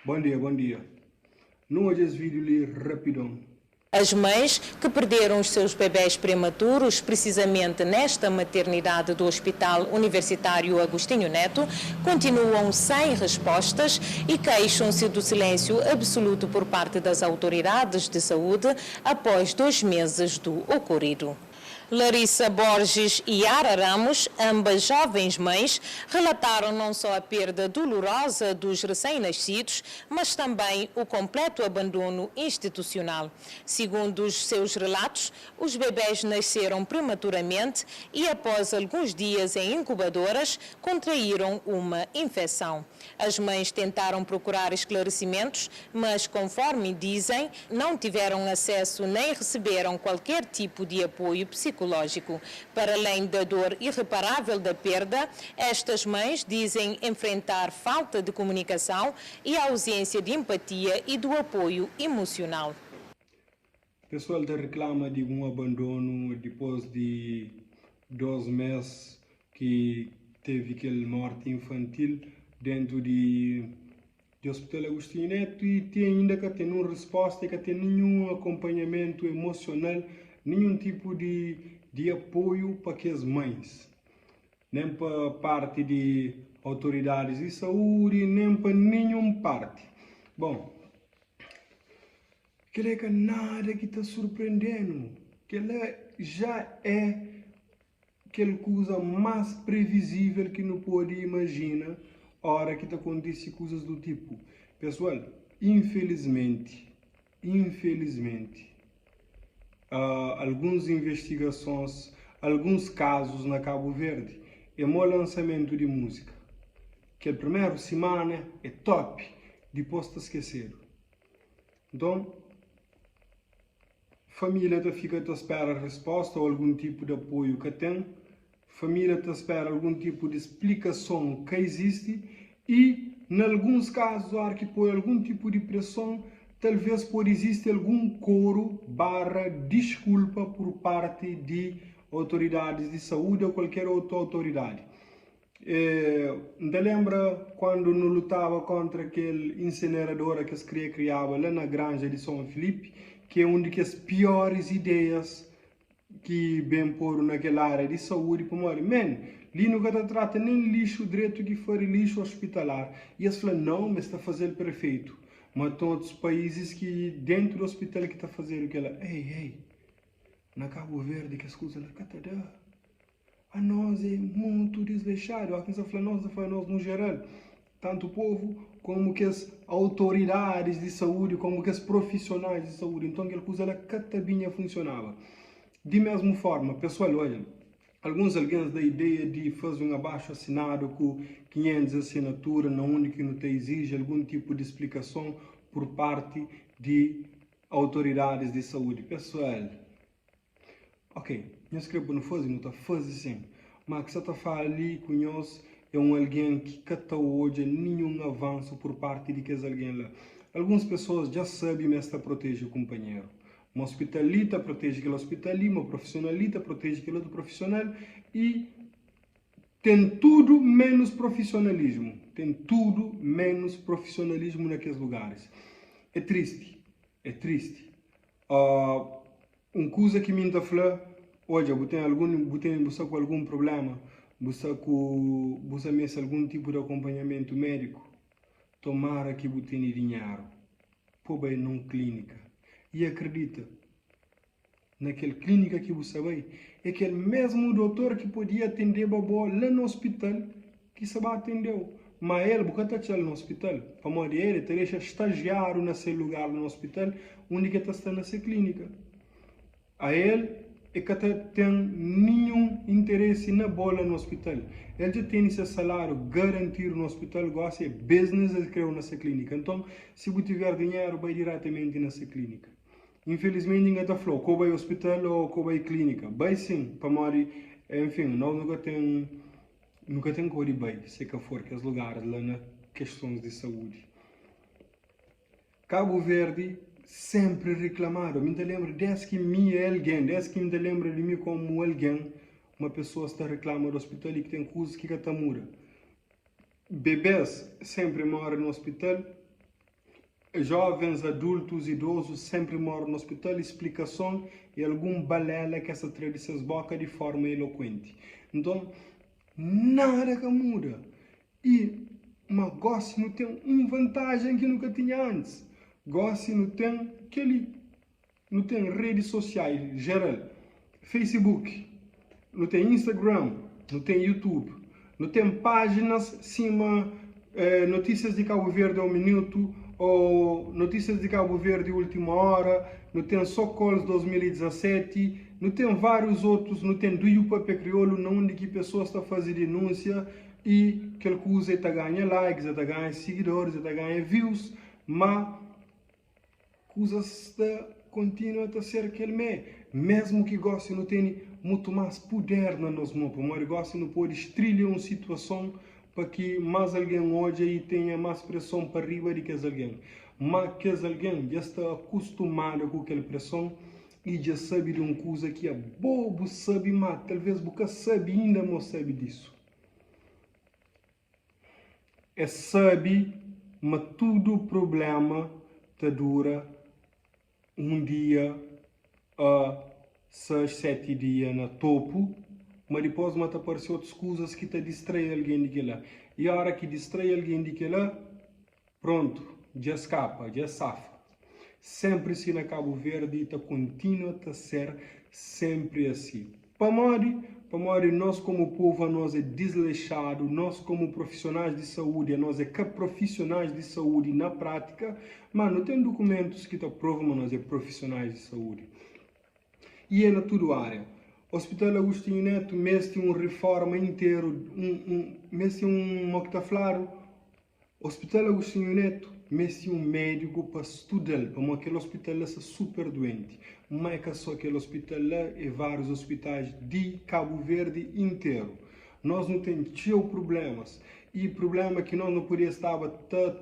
Bom dia, bom dia. Não hoje esse vídeo ali rapidão. As mães que perderam os seus bebés prematuros, precisamente nesta maternidade do Hospital Universitário Agostinho Neto, continuam sem respostas e queixam-se do silêncio absoluto por parte das autoridades de saúde após 2 meses do ocorrido. Larissa Borges e Yara Ramos, ambas jovens mães, relataram não só a perda dolorosa dos recém-nascidos, mas também o completo abandono institucional. Segundo os seus relatos, os bebés nasceram prematuramente e, após alguns dias em incubadoras, contraíram uma infecção. As mães tentaram procurar esclarecimentos, mas, conforme dizem, não tiveram acesso nem receberam qualquer tipo de apoio psicológico. Para além da dor irreparável da perda, estas mães dizem enfrentar falta de comunicação e a ausência de empatia e do apoio emocional. O pessoal reclama de um abandono depois de 2 meses que teve aquela morte infantil dentro de Hospital Agostinho Neto e ainda que tem uma resposta, que tem nenhum acompanhamento emocional, nenhum tipo de apoio para que as mães, nem para parte de autoridades de saúde, nem para nenhuma parte. Bom, que é nada que está surpreendendo, que já é aquela coisa mais previsível que não pode imaginar a hora que está acontecendo coisas do tipo. Pessoal, infelizmente, algumas investigações, alguns casos na Cabo Verde, é o lançamento de música, que a primeira semana é top, depois está esquecido. Então, família fica a esperar a resposta ou algum tipo de apoio que tem, família espera algum tipo de explicação que existe e, em alguns casos, há que põe algum tipo de pressão. Talvez pode existir algum coro / desculpa por parte de autoridades de saúde ou qualquer outra autoridade. Ainda lembra quando não lutava contra aquele incinerador que se criava lá na granja de São Felipe, que é uma das piores ideias que bem pôr naquela área de saúde, como ali não trata nem lixo direito que for lixo hospitalar. E eles falam, não, mas está fazendo perfeito. Mas tem outros países que dentro do hospital que está fazendo aquela, na Cabo Verde que as coisas lá catadá. A nós é muito desleixado. A quem se fala nós no geral, tanto o povo como que as autoridades de saúde, como que os profissionais de saúde. Então aquela coisa lá catabinha funcionava. De mesma forma, pessoal, olha, alguns da ideia de fazer um abaixo-assinado com 500 assinaturas, na onde não te exige algum tipo de explicação por parte de autoridades de saúde. Pessoal, ok, não escrevo não está fazendo sim, mas que você está falando ali com nós é alguém que até hoje nenhum avanço por parte de que alguém lá. Algumas pessoas já sabem, mas está protege o companheiro. Uma hospitalita protege aquele hospitalista, uma profissionalita protege aquele outro profissional e tem tudo menos profissionalismo. Tem tudo menos profissionalismo naqueles lugares. É triste. É triste. Uma coisa que me está falando, olha, você com algum problema, você mesmo algum tipo de acompanhamento médico, tomara que você tenha dinheiro. Pô, bem, não clínica. E acredita, naquela clínica que você vai, é aquele mesmo doutor que podia atender babó lá no hospital, que se atendeu. Mas ele, porque está no hospital, para modo ele, deixa estagiário nesse lugar no hospital, onde que está nessa clínica. A ele, é que tem nenhum interesse na bola no hospital. Ele já tem esse salário garantido no hospital, gosta de business, ele criou nessa clínica. Então, se você tiver dinheiro, vai diretamente nessa clínica. Infelizmente, ninguém está falando que vai ao hospital ou que vai à clínica. Vai sim, para morrer. Enfim, nós nunca tem que ir bem, se que for aqueles lugares lá na questões de saúde. Cabo Verde sempre reclamaram. Me lembro desde que me lembro de mim como alguém, uma pessoa está reclamando do hospital e que tem coisas que está muda. Bebês sempre moram no hospital. jovens, adultos, idosos sempre moram no hospital, explicação e algum balela que essa tradição boca de forma eloquente. Então, nada que muda. E mas gosto não tem uma vantagem que nunca tinha antes. Gosto não tem redes sociais geral, Facebook, não tem Instagram, não tem YouTube, não tem páginas cima notícias de Cabo Verde ao minuto ou notícias de Cabo Verde última hora, não tem Socols 2017, não tem vários outros, não tem do Iupape Crioulo, onde que pessoas estão fazendo denúncia e que ele usa está ganha likes, está ganha seguidores, está ganha views, mas coisas continua a ser aquele mesmo que goste não tem muito mais poder na nossa mão, mas gosta não pode estrilhar uma situação para que mais alguém hoje e tenha mais pressão para arriba de que alguém. Mas que alguém já está acostumado com aquela pressão e já sabe de uma coisa que é bobo, sabe, mas talvez você sabe ainda não sabe disso. É sabe, mas todo problema te dura um dia a 6, 7 dias na topo, mas depois te aparecem outras coisas que te distraem alguém de lá. E a hora que distrai alguém de lá, pronto, já escapa, já safa. Sempre assim na Cabo Verde, está continua a ser sempre assim. Para Mori, nós como povo, nós é desleixado, nós como profissionais de saúde, nós é que profissionais de saúde na prática, mas não tem documentos que te provam que nós é profissionais de saúde. E é na tudo área. Hospital Agostinho Neto, mestre uma reforma inteiro, mestre moctaflaro. Hospital Agostinho Neto, mestre um médico para estudar, para aquele hospital é super doente. Mas é que só aquele hospital lá e vários hospitais de Cabo Verde inteiro. Nós não temos problemas. E problema que nós não podíamos estar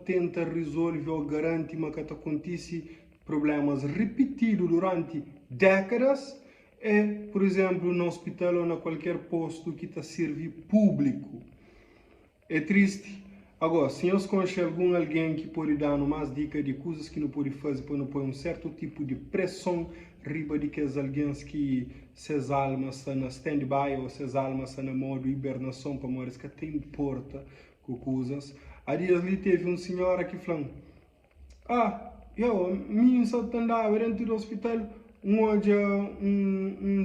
tentar resolver ou garantir que acontece problemas repetidos durante décadas. É, por exemplo, no hospital ou em qualquer posto que está servir público. É triste. Agora, se nós conhecemos alguém que pode dar mais dicas de coisas que não pode fazer para não pôr um certo tipo de pressão riba de que as alguém que suas almas estão na stand-by ou suas almas estão na modo hibernação para morar que tem importa com coisas. Há dias ali teve uma senhora que falou: minha só andava dentro do hospital. Uma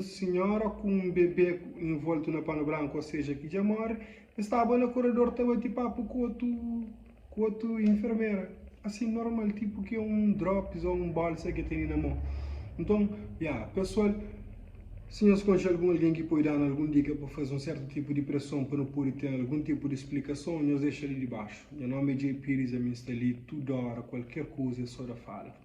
senhora com um bebê envolto na pano branco, ou seja, que já morre, estava no corredor, estava de papo com outra enfermeira. Assim, normal, tipo que um drops ou um bolsa que tem na mão. Então, pessoal, se nós conhecemos alguém que pode dar alguma dica para fazer um certo tipo de pressão, para não poder ter algum tipo de explicação, nós deixamos ali de baixo. Meu nome é Jay Pires, eu me instalei toda hora, qualquer coisa é só da fala.